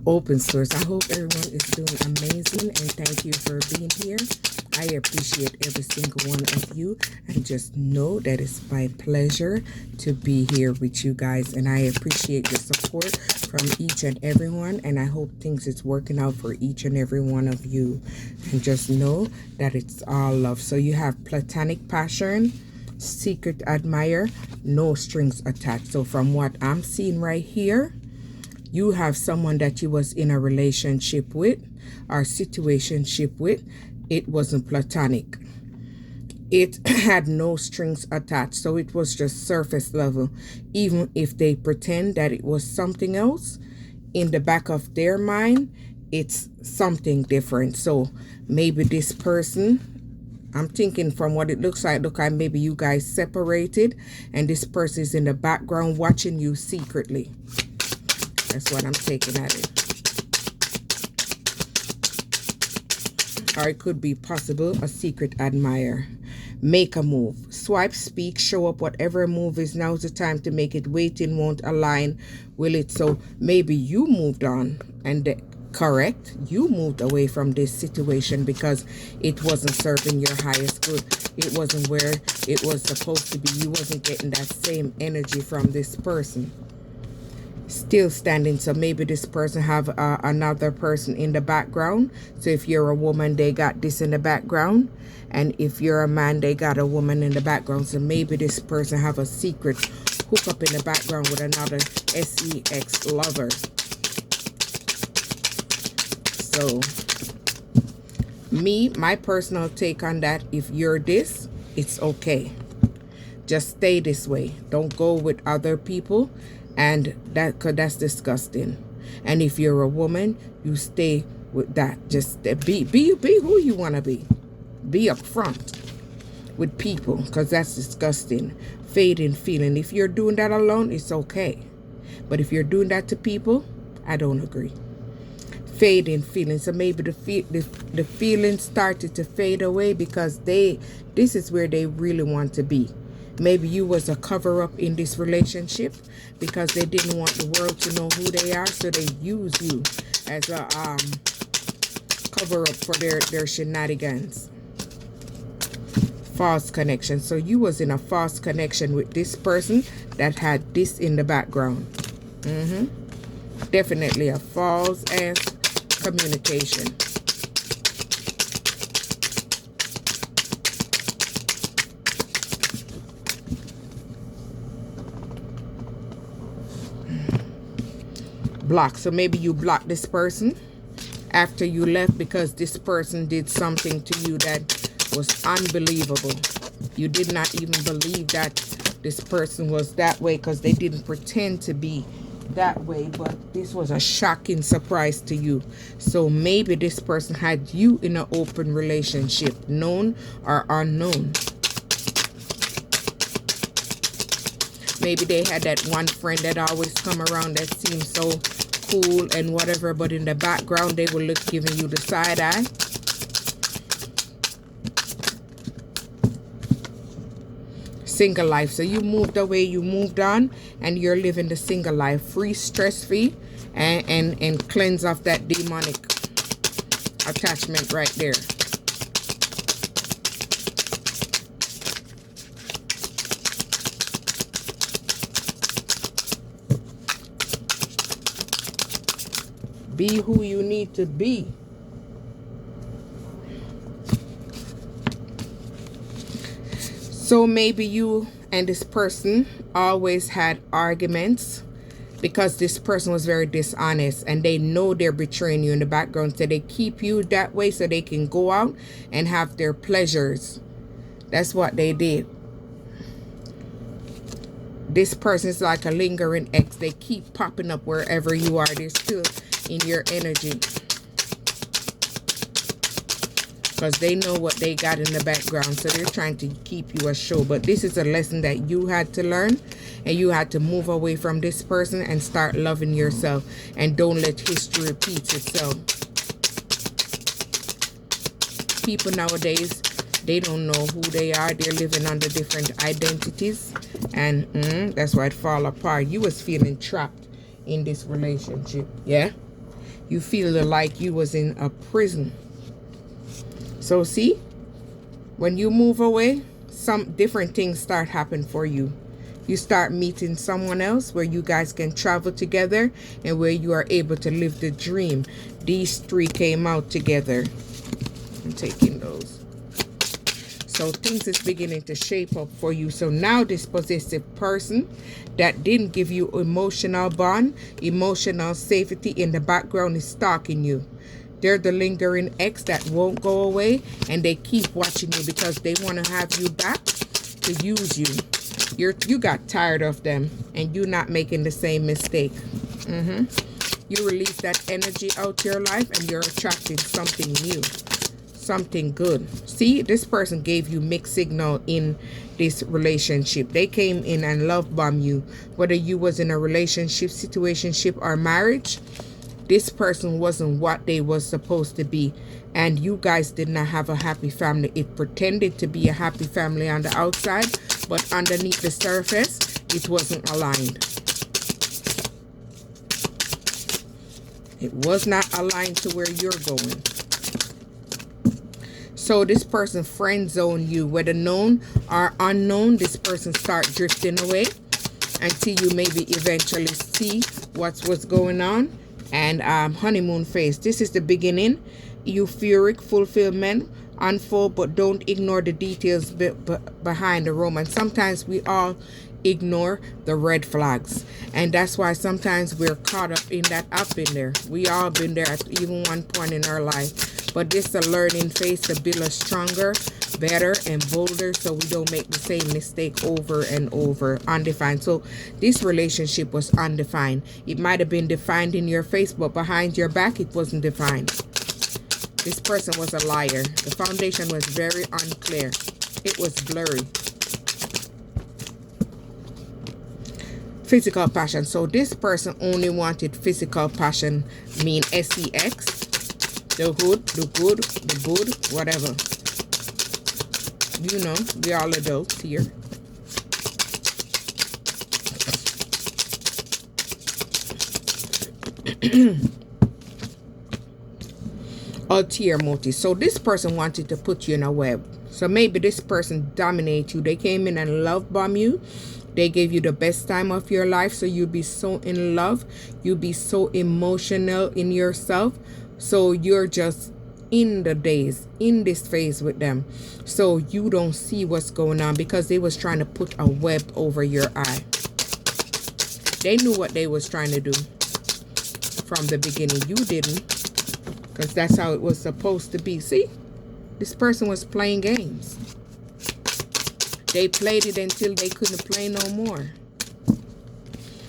open source. I hope everyone is doing amazing, and thank you for being here. I appreciate every single one of you, and just know that it's my pleasure to be here with you guys, and I appreciate your support from each and everyone, and I hope things is working out for each and every one of you. And just know that it's all love. So you have platonic passion, secret admirer, no strings attached. So from what I'm seeing right here, you have someone that you was in a relationship with or situationship with. It wasn't platonic. It had no strings attached. So it was just surface level. Even if they pretend that it was something else, in the back of their mind, it's something different. So maybe this person, I'm thinking from what it looks like, maybe you guys separated and this person is in the background watching you secretly. That's what I'm taking at it. Or it could be possible a secret admirer. Make a move. Swipe, speak, show up. Whatever move is, now's the time to make it. Waiting won't align, will it? So maybe you moved on, and correct, you moved away from this situation because it wasn't serving your highest good. It wasn't where it was supposed to be. You wasn't getting that same energy from this person. Still standing. So maybe this person have another person in the background. So if you're a woman, they got this in the background, and if you're a man, they got a woman in the background. So maybe this person have a secret hookup in the background with another sex lover. So my personal take on that, if you're this, it's okay. Just stay this way. Don't go with other people, and that's disgusting. And if you're a woman, you stay with that. Just be who you want to be. Be upfront with people, because that's disgusting. Fading feeling. If you're doing that alone, it's okay. But if you're doing that to people, I don't agree. Fading feelings. So maybe the feelings started to fade away because this is where they really want to be. Maybe you was a cover-up in this relationship because they didn't want the world to know who they are, so they use you as a cover-up for their shenanigans. False connection. So you was in a false connection with this person that had this in the background. Definitely a false ass communication. Block. So maybe you blocked this person after you left because this person did something to you that was unbelievable. You did not even believe that this person was that way because they didn't pretend to be that way, but this was a shocking surprise to you. So maybe this person had you in an open relationship, known or unknown. Maybe they had that one friend that always come around that seems so cool and whatever, but in the background they will look giving you the side eye. Single life. So you moved away, you moved on, and you're living the single life, free, stress-free, and cleanse off that demonic attachment right there. Be who you need to be. So maybe you and this person always had arguments because this person was very dishonest, and they know they're betraying you in the background. So they keep you that way so they can go out and have their pleasures. That's what they did. This person is like a lingering ex. They keep popping up wherever you are. They're still in your energy because they know what they got in the background, so they're trying to keep you a show. But this is a lesson that you had to learn, and you had to move away from this person and start loving yourself, and don't let history repeat itself. People nowadays, they don't know who they are. They're living under different identities, and that's why it fall apart. You was feeling trapped in this relationship, yeah? You feel like you was in a prison. So see, when you move away, some different things start happening for you. You start meeting someone else where you guys can travel together and where you are able to live the dream. These three came out together. I'm taking those. So things is beginning to shape up for you. So now this possessive person that didn't give you emotional bond, emotional safety in the background is stalking you. They're the lingering ex that won't go away, and they keep watching you because they want to have you back to use you. You got tired of them, and you're not making the same mistake. You release that energy out your life, and you're attracting something new, something good. See, this person gave you mixed signal in this relationship. They came in and love bomb you, whether you was in a relationship, situationship, or marriage. This person wasn't what they was supposed to be, and you guys did not have a happy family. It pretended to be a happy family on the outside, but underneath the surface, it wasn't aligned. It was not aligned to where you're going. So this person friend zone you, whether known or unknown. This person start drifting away until you maybe eventually see what's going on. And honeymoon phase, this is the beginning. Euphoric fulfillment unfold, but don't ignore the details behind the romance. Sometimes we all ignore the red flags, and that's why sometimes we're caught up in that. I've been there. We all been there at even one point in our life, but this is a learning phase to build us stronger, better, and bolder, so we don't make the same mistake over and over. Undefined. So this relationship was undefined. It might have been defined in your face, but behind your back it wasn't defined. This person was a liar. The foundation was very unclear. It was blurry. Physical passion. So this person only wanted physical passion, mean sex, the hood, the good, the good, whatever. You know, we all adults here. Ulterior motive. So this person wanted to put you in a web. So maybe this person dominate you. They came in and love bomb you. They gave you the best time of your life, so you'll be so in love. You'll be so emotional in yourself. So you're just in the days, in this phase with them. So you don't see what's going on because they was trying to put a web over your eye. They knew what they was trying to do from the beginning. You didn't, because that's how it was supposed to be. See, this person was playing games. They played it until they couldn't play no more.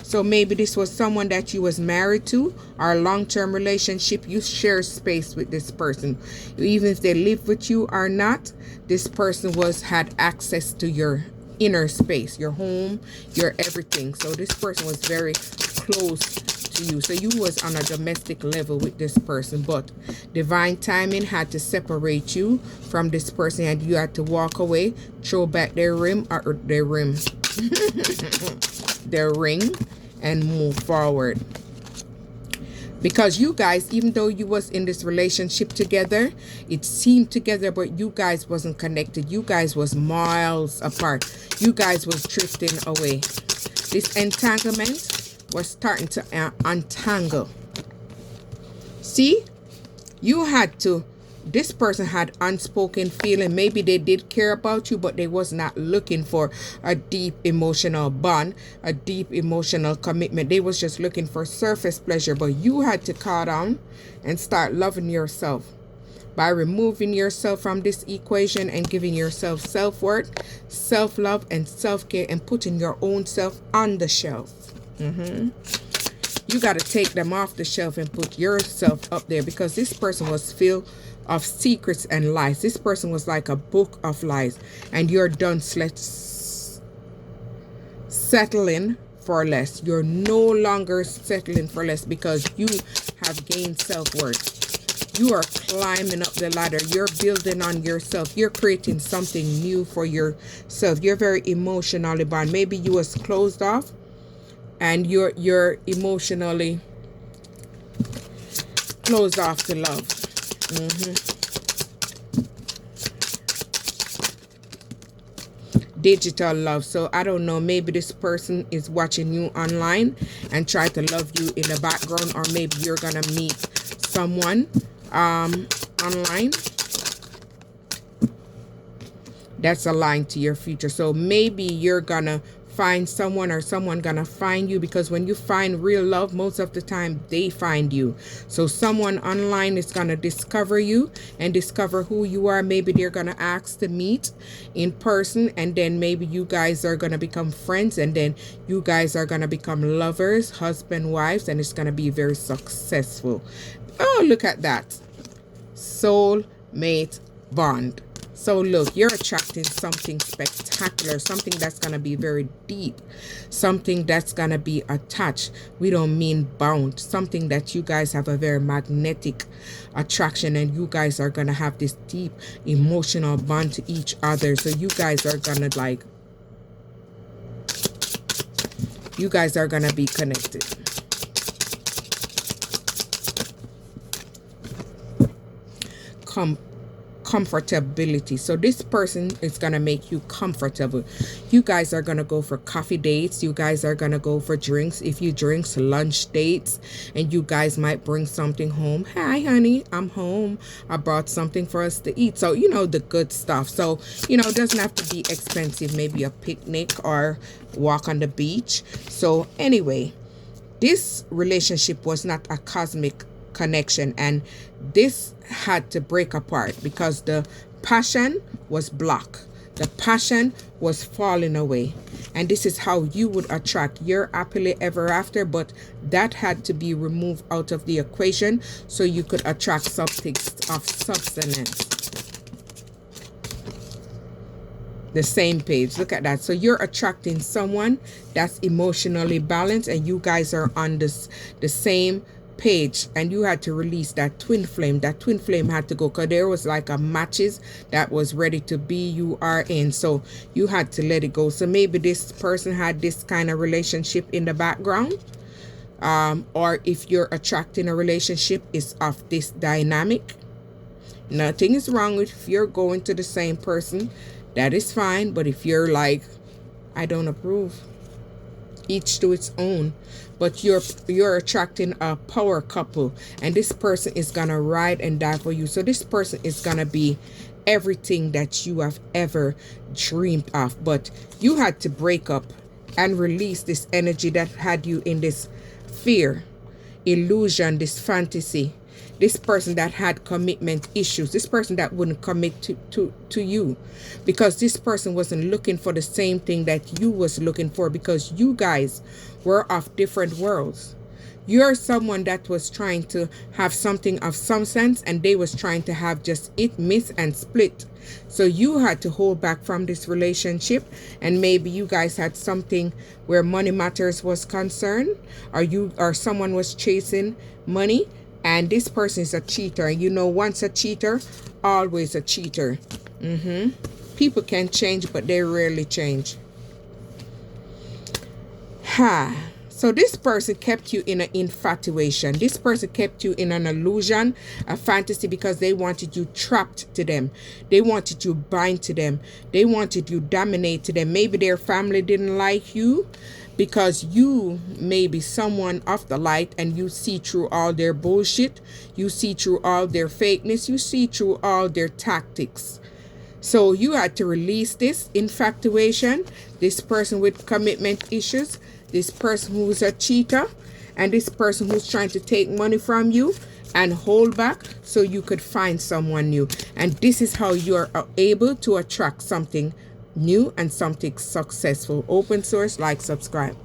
So maybe this was someone that you was married to, or a long-term relationship. You share space with this person. Even if they live with you or not, this person had access to your inner space, your home, your everything. So this person was very close to you. So you was on a domestic level with this person, but divine timing had to separate you from this person, and you had to walk away, throw back their ring, their ring, and move forward. Because you guys, even though you was in this relationship together, it seemed together, but you guys wasn't connected. You guys was miles apart. You guys was drifting away. This entanglement was starting to untangle. See, you had to, this person had unspoken feeling. Maybe they did care about you, but they was not looking for a deep emotional bond, a deep emotional commitment. They was just looking for surface pleasure. But you had to calm down and start loving yourself by removing yourself from this equation and giving yourself self-worth, self-love, and self-care, and putting your own self on the shelf. You got to take them off the shelf and put yourself up there, because this person was filled of secrets and lies. This person was like a book of lies, and you're done settling for less. You're no longer settling for less because you have gained self-worth. You are climbing up the ladder. You're building on yourself. You're creating something new for yourself. You're very emotionally bound. Maybe you was closed off, and you're emotionally Close off to love. Digital love. So I don't know, maybe this person is watching you online and try to love you in the background, or maybe you're gonna meet someone online that's aligned to your future. So maybe you're gonna find someone, or someone gonna find you, because when you find real love, most of the time they find you. So someone online is gonna discover you and discover who you are. Maybe they're gonna ask to meet in person, and then maybe you guys are gonna become friends, and then you guys are gonna become lovers, husband, wives, and it's gonna be very successful. Oh, look at that. Soulmate bond. So look, you're attracting something spectacular, something that's going to be very deep, something that's going to be attached. We don't mean bound, something that you guys have a very magnetic attraction, and you guys are going to have this deep emotional bond to each other. So you guys are going to be connected. Comfortability. So this person is gonna make you comfortable. You guys are gonna go for coffee dates, you guys are gonna go for drinks, if you drinks, lunch dates, and you guys might bring something home. Hi honey, I'm home, I brought something for us to eat. So you know, the good stuff. So you know, it doesn't have to be expensive, maybe a picnic or walk on the beach. So anyway, this relationship was not a cosmic connection, and this had to break apart because the passion was blocked, the passion was falling away. And this is how you would attract your happily ever after, but that had to be removed out of the equation so you could attract something of substance. The same page, look at that. So you're attracting someone that's emotionally balanced, and you guys are on the same page, and you had to release that twin flame. That twin flame had to go, because there was like a matches that was ready to be you are in, so you had to let it go. So maybe this person had this kind of relationship in the background, or if you're attracting a relationship is of this dynamic. Nothing is wrong with if you're going to the same person, that is fine. But if you're like, I don't approve, each to its own. But you're attracting a power couple, and this person is gonna ride and die for you. So this person is gonna be everything that you have ever dreamed of. But you had to break up and release this energy that had you in this fear, illusion, this fantasy. This person that had commitment issues, this person that wouldn't commit to you, because this person wasn't looking for the same thing that you was looking for, because you guys were of different worlds. You're someone that was trying to have something of some sense, and they was trying to have just it, miss and split. So you had to hold back from this relationship, and maybe you guys had something where money matters was concerned, or someone was chasing money. And this person is a cheater. You know, once a cheater, always a cheater. People can change, but they rarely change. So this person kept you in an infatuation. This person kept you in an illusion, a fantasy, because they wanted you trapped to them. They wanted you bind to them. They wanted you dominate to them. Maybe their family didn't like you, because you may be someone of the light, and you see through all their bullshit, you see through all their fakeness, you see through all their tactics. So you had to release this infatuation, this person with commitment issues, this person who's a cheater, and this person who's trying to take money from you and hold back so you could find someone new. And this is how you're able to attract something new and something successful. Open source, like, subscribe.